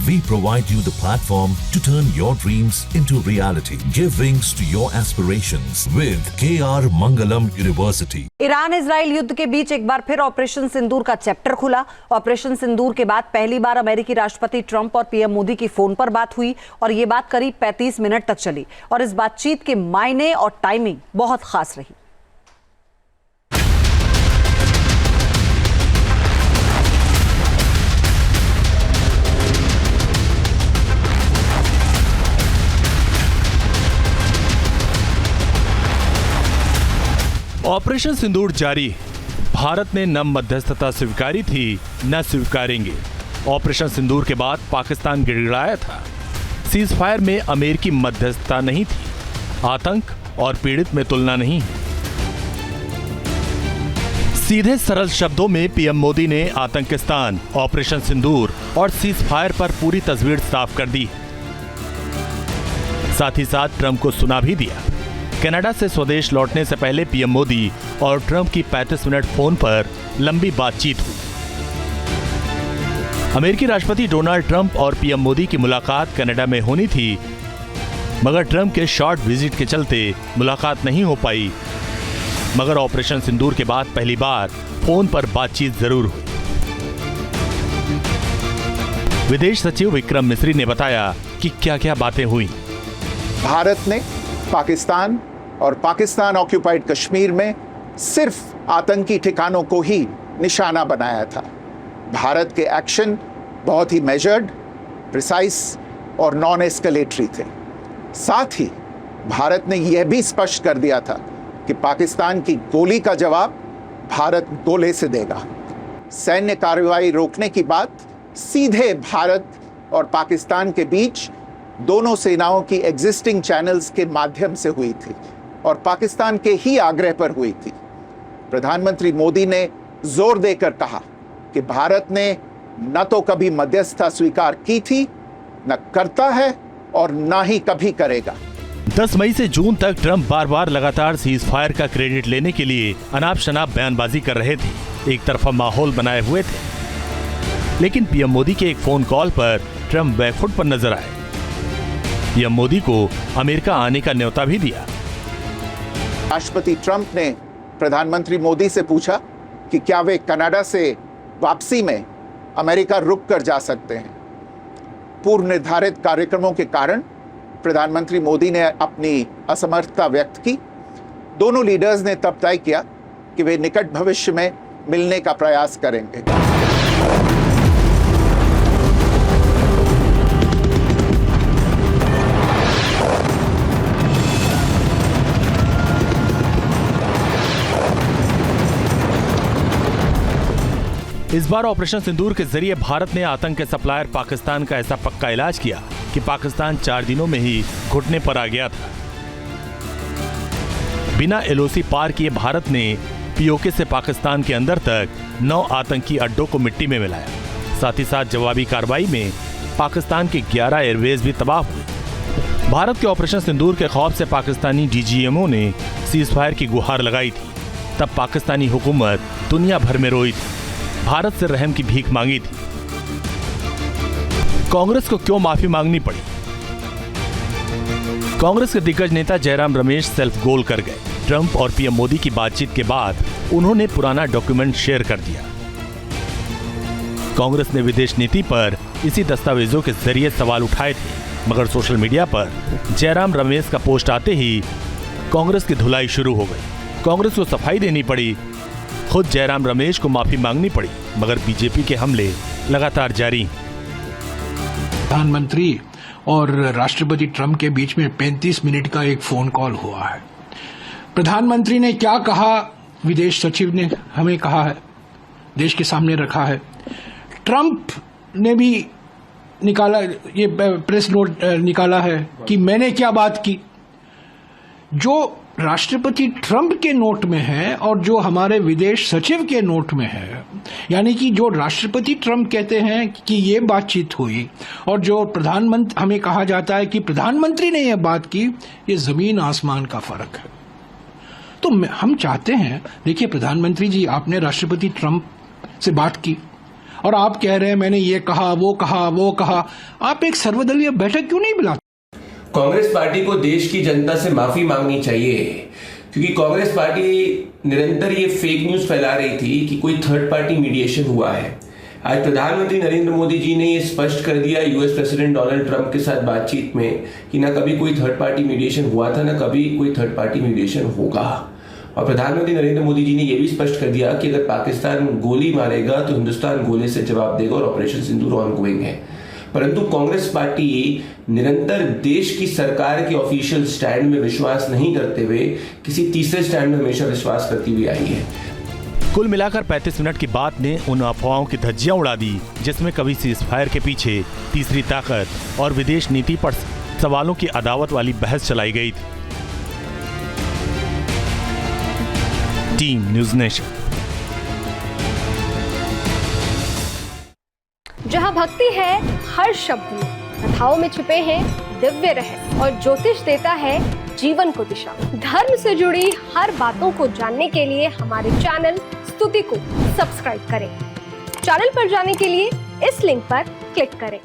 We provide you the platform to turn your dreams into reality. Give wings to your aspirations with KR Mangalam University. Iran Israel युद्ध के बीच एक बार फिर operation सिंदूर का chapter खुला। Operation सिंदूर के बाद पहली बार अमेरिकी राष्ट्रपति ट्रंप और पीएम मोदी की फोन पर बात हुई और ये बात करीब 35 मिनट तक चली और इस बातचीत के मायने और टाइमिंग बहुत खास रही। ऑपरेशन सिंदूर जारी। भारत ने न मध्यस्थता स्वीकारी थी न स्वीकारेंगे। ऑपरेशन सिंदूर के बाद पाकिस्तान गिड़गिड़ाया था। सीज फायर में अमेरिकी मध्यस्थता नहीं थी। आतंक और पीड़ित में तुलना नहीं है। सीधे सरल शब्दों में पीएम मोदी ने आतंकिस्तान, ऑपरेशन सिंदूर और सीज फायर पर पूरी तस्वीर साफ कर दी। साथ ही साथ ट्रंप को सुना भी दिया। कनाडा से स्वदेश लौटने से पहले पीएम मोदी और ट्रंप की 35 मिनट फोन पर लंबी बातचीत हुई। अमेरिकी राष्ट्रपति डोनाल्ड ट्रंप और पीएम मोदी की मुलाकात कनाडा में होनी थी, मगर ट्रंप के शॉर्ट विजिट के चलते मुलाकात नहीं हो पाई। मगर ऑपरेशन सिंदूर के बाद पहली बार फोन पर बातचीत जरूर हुई। विदेश सचिव विक्रम मिस्री ने बताया कि क्या-क्या बातें हुई। भारत ने पाकिस्तान और पाकिस्तान ऑक्यूपाइड कश्मीर में सिर्फ आतंकी ठिकानों को ही निशाना बनाया था। भारत के एक्शन बहुत ही मेजर्ड, प्रिसाइज और नॉन एस्केलेटरी थे। साथ ही भारत ने यह भी स्पष्ट कर दिया था कि पाकिस्तान की गोली का जवाब भारत गोले से देगा। सैन्य कार्रवाई रोकने की बात सीधे भारत और पाकिस्तान के बीच दोनों सेनाओं की एग्जिस्टिंग चैनल्स के माध्यम से हुई थी और पाकिस्तान के ही आग्रह पर हुई थी। प्रधानमंत्री मोदी ने जोर देकर कहा कि भारत ने न तो कभी मध्यस्थता स्वीकार की थी, न करता है और न ही कभी करेगा। 10 मई से जून तक ट्रंप बार बार लगातार सीज फायर का क्रेडिट लेने के लिए अनाप शनाप बयानबाजी कर रहे थे, एक तरफा माहौल बनाए हुए थे। लेकिन पीएम मोदी के एक फोन कॉल पर ट्रंप बैकफुट पर नजर आए। पीएम मोदी को अमेरिका आने का न्योता भी दिया। राष्ट्रपति ट्रंप ने प्रधानमंत्री मोदी से पूछा कि क्या वे कनाडा से वापसी में अमेरिका रुक कर जा सकते हैं। पूर्व निर्धारित कार्यक्रमों के कारण प्रधानमंत्री मोदी ने अपनी असमर्थता व्यक्त की। दोनों लीडर्स ने तब तय किया कि वे निकट भविष्य में मिलने का प्रयास करेंगे। इस बार ऑपरेशन सिंदूर के जरिए भारत ने आतंक के सप्लायर पाकिस्तान का ऐसा पक्का इलाज किया कि पाकिस्तान 4 दिनों में ही घुटने पर आ गया था। बिना एलओसी पार किए भारत ने पीओके से पाकिस्तान के अंदर तक 9 आतंकी अड्डों को मिट्टी में मिलाया। साथ ही साथ जवाबी कार्रवाई में पाकिस्तान के 11 एयरवेज भी तबाह हुए। भारत के ऑपरेशन सिंदूर के खौफ से पाकिस्तानी डीजीएमओ ने सीज फायर की गुहार लगाई थी। तब पाकिस्तानी हुकूमत दुनिया भर में रोई थी, भारत से रहम की भीख मांगी थी। कांग्रेस को क्यों माफी मांगनी पड़ी? कांग्रेस के दिग्गज नेता जयराम रमेश सेल्फ गोल कर गए। ट्रंप और पीएम मोदी की बातचीत के बाद उन्होंने पुराना डॉक्यूमेंट शेयर कर दिया। कांग्रेस ने विदेश नीति पर इसी दस्तावेजों के जरिए सवाल उठाए थे, मगर सोशल मीडिया पर जयराम रमेश का पोस्ट आते ही कांग्रेस की धुलाई शुरू हो गई। कांग्रेस को सफाई देनी पड़ी, खुद जयराम रमेश को माफी मांगनी पड़ी, मगर बीजेपी के हमले लगातार जारी। प्रधानमंत्री और राष्ट्रपति ट्रंप के बीच में 35 मिनट का एक फोन कॉल हुआ है। प्रधानमंत्री ने क्या कहा, विदेश सचिव ने हमें कहा है, देश के सामने रखा है। ट्रंप ने भी निकाला, ये प्रेस नोट निकाला है कि मैंने क्या बात की। जो राष्ट्रपति ट्रंप के नोट में है और जो हमारे विदेश सचिव के नोट में है, यानी कि जो राष्ट्रपति ट्रंप कहते हैं कि ये बातचीत हुई और जो प्रधानमंत्री हमें कहा जाता है कि प्रधानमंत्री ने यह बात की, ये जमीन आसमान का फर्क है। तो हम चाहते हैं, देखिए प्रधानमंत्री जी, आपने राष्ट्रपति ट्रंप से बात की, और आप कह रहे हैं मैंने ये कहा वो कहा। आप एक सर्वदलीय बैठक क्यों नहीं बुलाते? कांग्रेस पार्टी को देश की जनता से माफी मांगनी चाहिए, क्योंकि कांग्रेस पार्टी निरंतर ये फेक न्यूज फैला रही थी कि कोई थर्ड पार्टी मीडिएशन हुआ है। आज प्रधानमंत्री नरेंद्र मोदी जी ने ये स्पष्ट कर दिया यूएस प्रेसिडेंट डोनाल्ड ट्रंप के साथ बातचीत में कि ना कभी कोई थर्ड पार्टी मीडिएशन हुआ था, ना कभी कोई थर्ड पार्टी मीडिएशन होगा। और प्रधानमंत्री नरेंद्र मोदी जी ने यह भी स्पष्ट कर दिया कि अगर पाकिस्तान गोली मारेगा तो हिंदुस्तान गोले से जवाब देगा और ऑपरेशन सिंदूर ऑनगोइंग है। परंतु कांग्रेस पार्टी निरंतर देश की सरकार के ऑफिशियल स्टैंड में विश्वास नहीं करते हुए किसी तीसरे स्टैंड में हमेशा विश्वास करती हुई आई है। कुल मिलाकर 35 मिनट की बात ने उन अफवाहों की धज्जियां उड़ा दी जिसमें कभी सीज़फायर के पीछे तीसरी ताकत और विदेश नीति पर सवालों की अदावत वाली बहस चलाई गई थी। Team news nation. जहां भक्ति है हर शब्द में, कथाओं में छिपे हैं दिव्य रहस्य और ज्योतिष देता है जीवन को दिशा। धर्म से जुड़ी हर बातों को जानने के लिए हमारे चैनल स्तुति को सब्सक्राइब करें। चैनल पर जाने के लिए इस लिंक पर क्लिक करें।